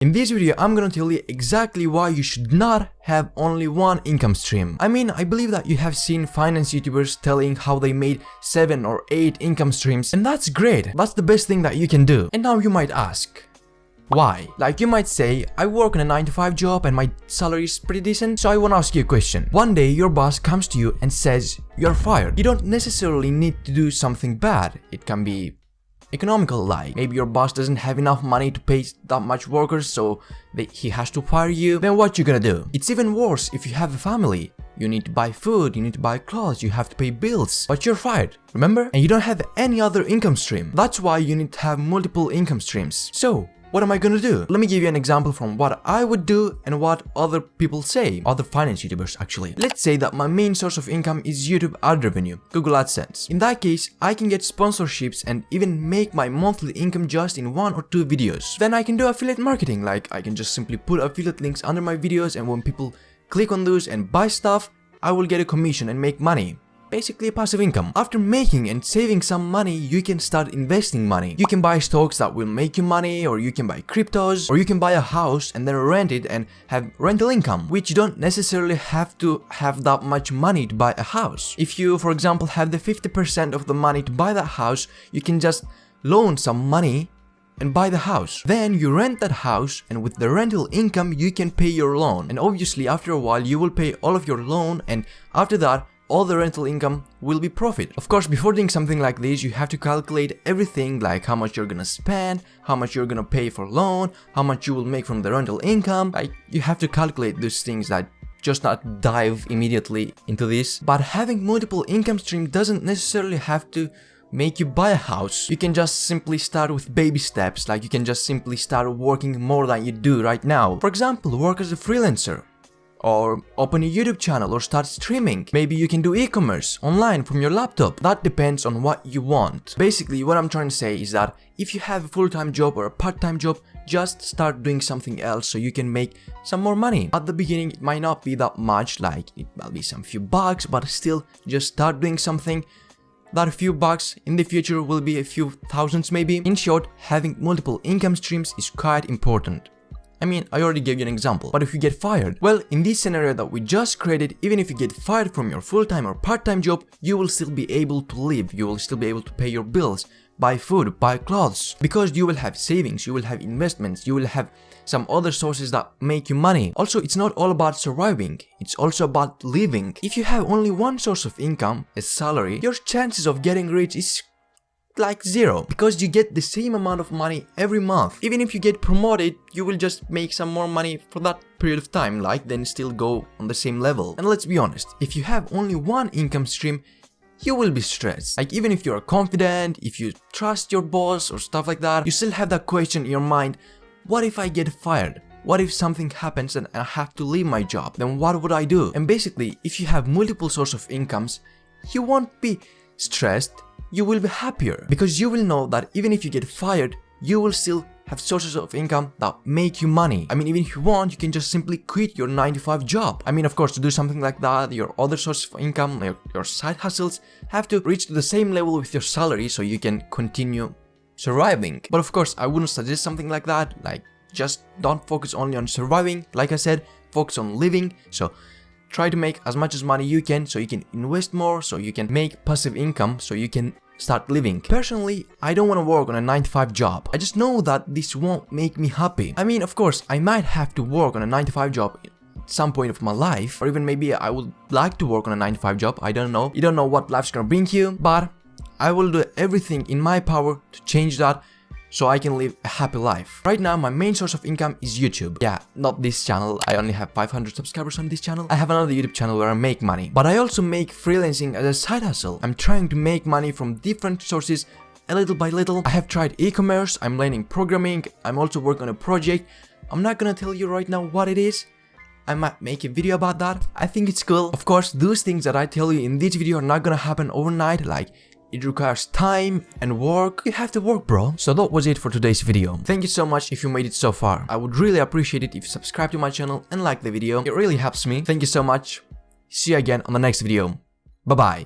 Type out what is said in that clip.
In this video, I'm gonna tell you exactly why you should not have only one income stream. I mean, I believe that you have seen finance YouTubers telling how they made 7 or 8 income streams, and that's great. That's the best thing that you can do. And now you might ask, why? Like you might say, I work in a 9-to-5 job and my salary is pretty decent, so I wanna ask you a question. One day your boss comes to you and says, you're fired. You don't necessarily need to do something bad. It can be economical, like maybe your boss doesn't have enough money to pay that much workers, so he has to fire you. Then what you gonna do? It's even worse if you have a family. You need to buy food, you need to buy clothes, you have to pay bills, but you're fired, remember? And you don't have any other income stream. That's why you need to have multiple income streams. So what am I gonna do? Let me give you an example from what I would do and what other people say, other finance YouTubers actually. Let's say that my main source of income is YouTube ad revenue, Google AdSense. In that case, I can get sponsorships and even make my monthly income just in 1 or 2 videos. Then I can do affiliate marketing, like I can just simply put affiliate links under my videos, and when people click on those and buy stuff, I will get a commission and make money. Basically passive income. After making and saving some money, you can start investing money. You can buy stocks that will make you money, or you can buy cryptos, or you can buy a house and then rent it and have rental income, which you don't necessarily have to have that much money to buy a house. If you, for example, have the 50% of the money to buy that house, you can just loan some money and buy the house. Then you rent that house, and with the rental income you can pay your loan. And obviously after a while you will pay all of your loan, and after that all the rental income will be profit. Of course, before doing something like this, you have to calculate everything, like how much you're gonna spend, how much you're gonna pay for loan, how much you will make from the rental income. Like, you have to calculate those things, that just not dive immediately into this. But having multiple income streams doesn't necessarily have to make you buy a house. You can just simply start with baby steps, like you can just simply start working more than you do right now. For example, work as a freelancer, or open a YouTube channel, or start streaming. Maybe you can do e-commerce online from your laptop. That depends on what you want. Basically, what I'm trying to say is that if you have a full-time job or a part-time job, just start doing something else so you can make some more money. At the beginning, it might not be that much, like it might be some few bucks, but still, just start doing something. That few bucks in the future will be a few thousands maybe. In short, having multiple income streams is quite important. I mean, I already gave you an example, but if you get fired, well, in this scenario that we just created, even if you get fired from your full-time or part-time job, you will still be able to live, you will still be able to pay your bills, buy food, buy clothes, because you will have savings, you will have investments, you will have some other sources that make you money. Also, it's not all about surviving, it's also about living. If you have only one source of income, a salary, your chances of getting rich is like 0, because you get the same amount of money every month. Even if you get promoted, you will just make some more money for that period of time, like then still go on the same level. And let's be honest, if you have only one income stream, you will be stressed. Like, even if you're confident, if you trust your boss or stuff like that, you still have that question in your mind, what if I get fired? What if something happens and I have to leave my job? Then what would I do? And basically, if you have multiple sources of incomes, you won't be stressed, you will be happier, because you will know that even if you get fired, you will still have sources of income that make you money. I mean, even if you want, you can just simply quit your 9-to-5 job. I mean, of course, to do something like that, your other sources of income, your side hustles, have to reach to the same level with your salary so you can continue surviving. But of course, I wouldn't suggest something like that. Like, just don't focus only on surviving. Like I said, focus on living. So try to make as much as money you can, so you can invest more, so you can make passive income, so you can start living. Personally, I don't want to work on a 9-to-5 job. I just know that this won't make me happy. I mean, of course, I might have to work on a 9-to-5 job at some point of my life, or even maybe I would like to work on a 9-to-5 job. I don't know. You don't know what life's gonna bring you, but I will do everything in my power to change that, so I can live a happy life. Right now, my main source of income is YouTube. Yeah, not this channel. I only have 500 subscribers on this channel. I have another YouTube channel where I make money. But I also make freelancing as a side hustle. I'm trying to make money from different sources, a little by little. I have tried e-commerce, I'm learning programming, I'm also working on a project. I'm not gonna tell you right now what it is. I might make a video about that. I think it's cool. Of course, those things that I tell you in this video are not gonna happen overnight. Like, it requires time and work. You have to work, bro. So that was it for today's video. Thank you so much if you made it so far. I would really appreciate it if you subscribe to my channel and like the video. It really helps me. Thank you so much. See you again on the next video. Bye bye.